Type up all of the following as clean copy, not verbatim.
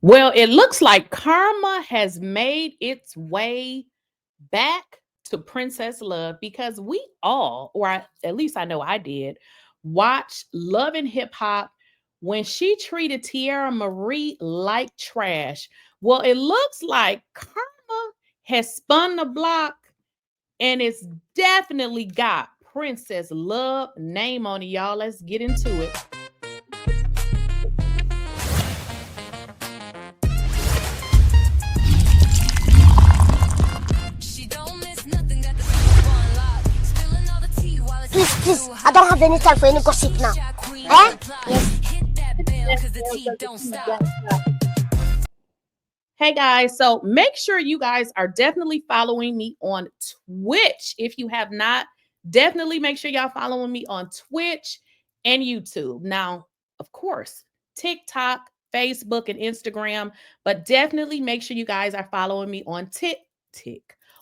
Well, it looks like karma has made its way back to Princess Love because we all, or at least I know I did, watch Love and Hip Hop when she treated TeairraMari like trash. Well, it looks like karma has spun the block and it's definitely got Princess Love name on it, y'all. Let's get into it. Please, I don't have any time for any gossip now. Eh? Hey guys, so make sure you guys are definitely following me on Twitch. If you have not, definitely make sure y'all following me on Twitch and YouTube. Now, of course, TikTok, Facebook, and Instagram, but definitely make sure you guys are following me on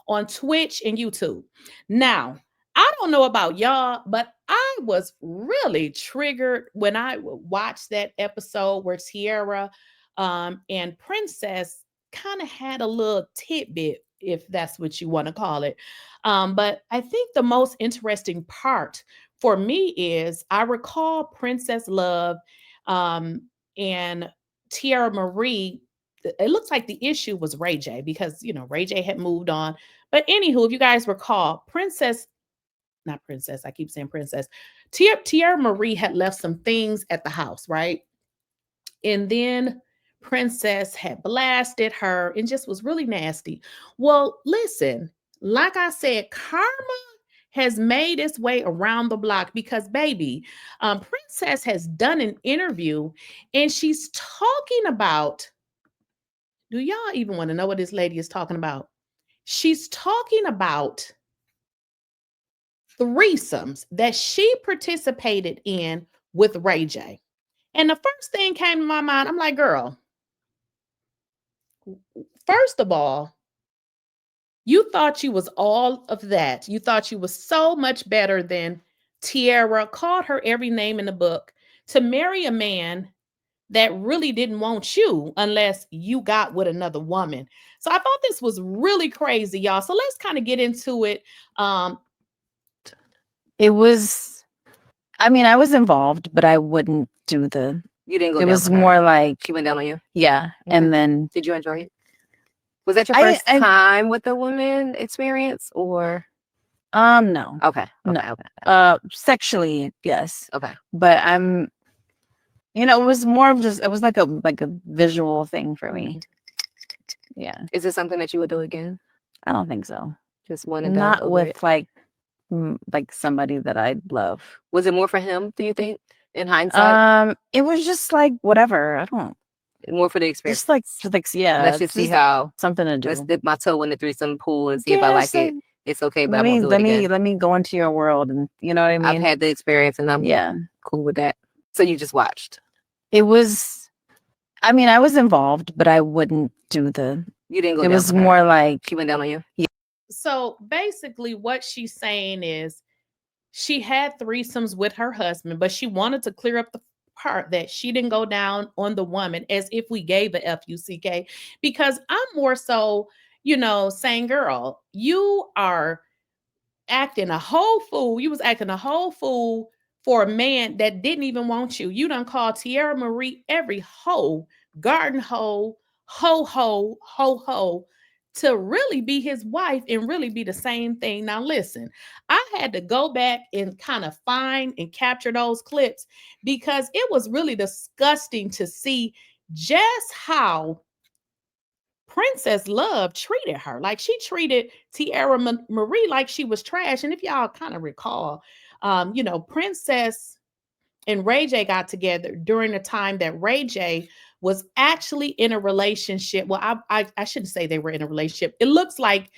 on Twitch and YouTube. Now, I don't know about y'all, but I was really triggered when I watched that episode where Teairra and Princess kind of had a little tidbit, if that's what you want to call it. But I think the most interesting part for me is I recall Princess Love and TeairraMari. It looks like the issue was RayJ because, RayJ had moved on. But anywho, if you guys recall, not Princess, I keep saying Princess, TeairraMari had left some things at the house, right? And then Princess had blasted her and just was really nasty. Well, listen, like I said, karma has made its way around the block because, baby, Princess has done an interview and she's talking about. Do y'all even want to know what this lady is talking about? She's talking about threesomes that she participated in with RayJ. And the first thing came to my mind, I'm like, girl, first of all, you thought you was all of that. You thought you was so much better than Teairra, called her every name in the book to marry a man that really didn't want you unless you got with another woman. So I thought this was really crazy, y'all. So let's kind of get into it. It was, I mean, I was involved, but I wouldn't do the. You didn't go. It was more like she went down on you. Yeah, and then did you enjoy it? Was that your first time with a woman experience, or? No. Okay. No. Sexually, yes. Okay. But it was more of just, it was like a visual thing for me. Yeah. Is it something that you would do again? I don't think so. Just one and not with like somebody that I love. Was it more for him, do you think, in hindsight? It was just like whatever. I don't. More for the experience. Just like yeah. Let's just see how something to do. Let's dip my toe in the threesome pool and see if I like it. It's okay, but I won't do it again. Let me go into your world, and you know what I mean. I've had the experience, and I'm cool with that. So you just watched. It was. I mean, I was involved, but I wouldn't do the. You didn't go. It was more like she went down on you. Yeah. So basically, what she's saying is, she had threesomes with her husband, but she wanted to clear up the part that she didn't go down on the woman as if we gave a FUCK, because I'm more so, saying, girl, you are acting a whole fool. You was acting a whole fool for a man that didn't even want you. You done called TeairraMari every hoe, garden hoe, ho, to really be his wife and really be the same thing. Now, listen, I had to go back and kind of find and capture those clips because it was really disgusting to see just how Princess Love treated her. Like, she treated TeairraMari like she was trash. And if y'all kind of recall, Princess and RayJ got together during the time that RayJ was actually in a relationship. Well, I shouldn't say they were in a relationship. It looks like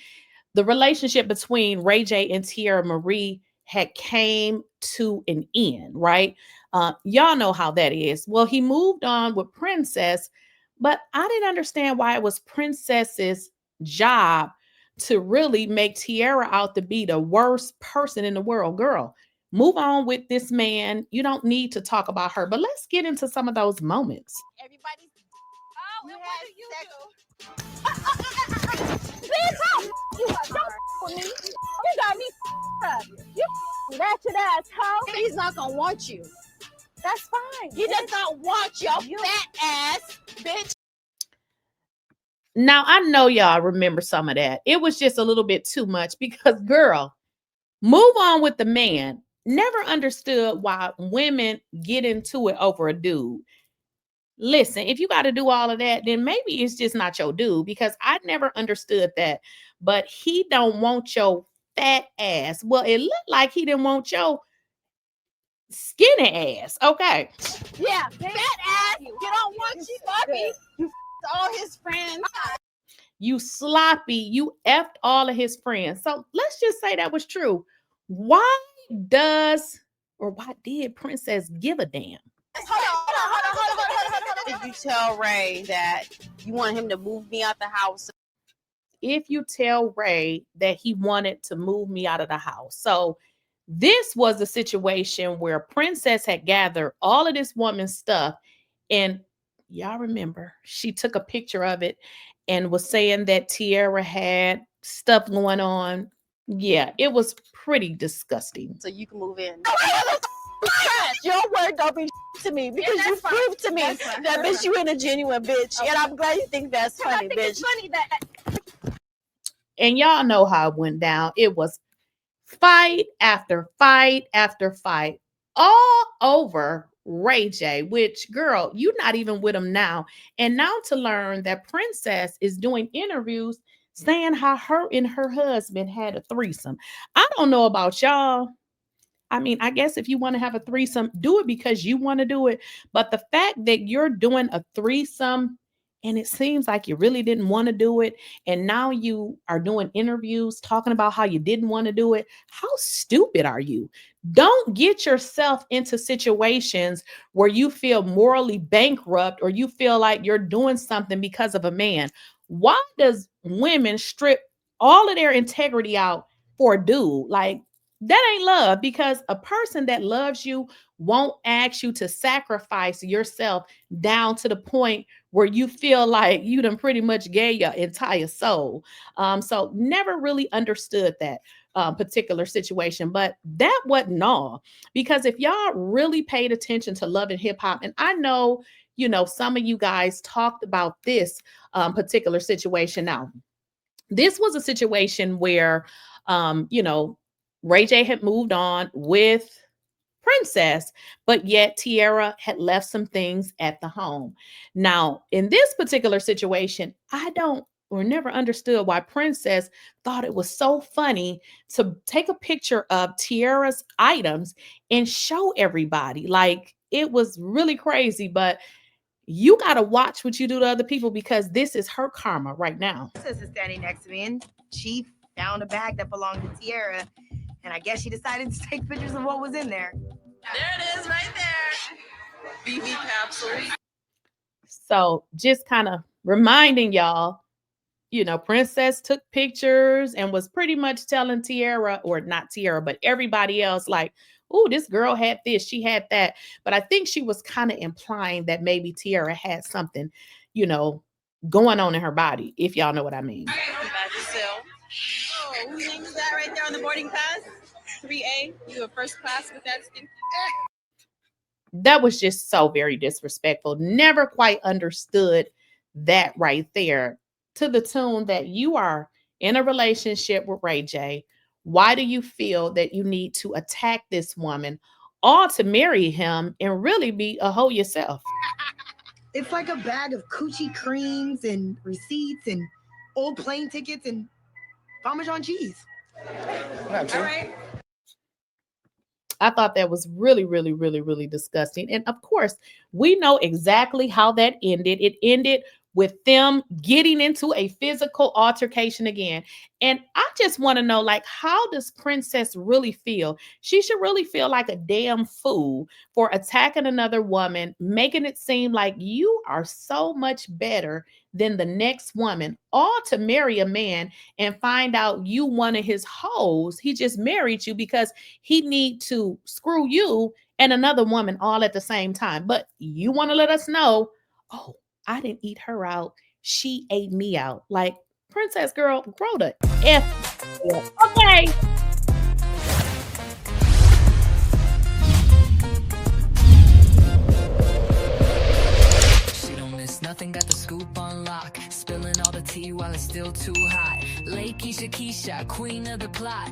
the relationship between RayJ and TeairraMari had came to an end, right? Y'all know how that is. Well, he moved on with Princess, but I didn't understand why it was Princess's job to really make Teairra out to be the worst person in the world. Girl, move on with this man. You don't need to talk about her. But let's get into some of those moments. Everybody's Oh, and what do you do? Bitch, you don't with me. You got me up. You ratchet ass hoe. He's not gonna want you. That's fine. He does not want your fat ass, bitch. Now, I know y'all remember some of that. It was just a little bit too much because, girl, move on with the man. Never understood why women get into it over a dude. Listen, if you got to do all of that, then maybe it's just not your dude, because I never understood that. But he don't want your fat ass. Well, it looked like he didn't want your skinny ass. Okay. Yeah, fat ass. You don't want you, sloppy. You all his friends. You sloppy. You effed all of his friends. So let's just say that was true. Why did Princess give a damn? Did you tell Ray that you want him to move me out the house? If you tell Ray that he wanted to move me out of the house. So this was a situation where Princess had gathered all of this woman's stuff, and y'all remember she took a picture of it and was saying that Teairra had stuff going on. Yeah, it was pretty disgusting. So you can move in. Your word don't be to me because you proved to me that bitch you ain't a genuine bitch. Okay. And I'm glad you think that's funny, I think bitch. It's funny that. And y'all know how it went down. It was fight after fight after fight all over RayJ, which, girl, you're not even with him now. And now to learn that Princess is doing interviews saying how her and her husband had a threesome. I don't know about y'all. I mean, I guess if you want to have a threesome, do it because you want to do it. But the fact that you're doing a threesome and it seems like you really didn't want to do it, and now you are doing interviews talking about how you didn't want to do it, how stupid are you? Don't get yourself into situations where you feel morally bankrupt or you feel like you're doing something because of a man. Why does women strip all of their integrity out for a dude? Like, that ain't love, because a person that loves you won't ask you to sacrifice yourself down to the point where you feel like you done pretty much gave your entire soul. So never really understood that particular situation, but that wasn't all. Because if y'all really paid attention to Love and Hip Hop, and I know, some of you guys talked about this particular situation. Now, this was a situation where, RayJ had moved on with Princess, but yet Teairra had left some things at the home. Now, in this particular situation, never understood why Princess thought it was so funny to take a picture of Teairra's items and show everybody. Like, it was really crazy, but you got to watch what you do to other people, because this is her karma right now. Princess is standing next to me, and she found a bag that belonged to Teairra, and I guess she decided to take pictures of what was in there. There it is, right there. BB capsule. So just kind of reminding y'all, Princess took pictures and was pretty much telling Teairra, or not Teairra, but everybody else, like, oh, this girl had this, she had that. But I think she was kind of implying that maybe Teairra had something, going on in her body, if y'all know what I mean. Oh, whose name is that right there on the boarding pass? 3A. You were first class with that stinky. That was just so very disrespectful. Never quite understood that right there. To the tune that you are in a relationship with RayJ. Why do you feel that you need to attack this woman, all to marry him and really be a hoe yourself? It's like a bag of coochie creams and receipts and old plane tickets and Parmesan cheese. All right. I thought that was really, really, really, really disgusting. And of course, we know exactly how that ended. It ended with them getting into a physical altercation again. And I just want to know, like, how does Princess really feel? She should really feel like a damn fool for attacking another woman, making it seem like you are so much better than the next woman, all to marry a man and find out you one of his hoes. He just married you because he need to screw you and another woman all at the same time. But you want to let us know, oh, I didn't eat her out. She ate me out. Like, princess girl, grow the F. Okay. Nothing, got the scoop on lock. Spilling all the tea while it's still too hot. Lakeyshakeysha, queen of the plot.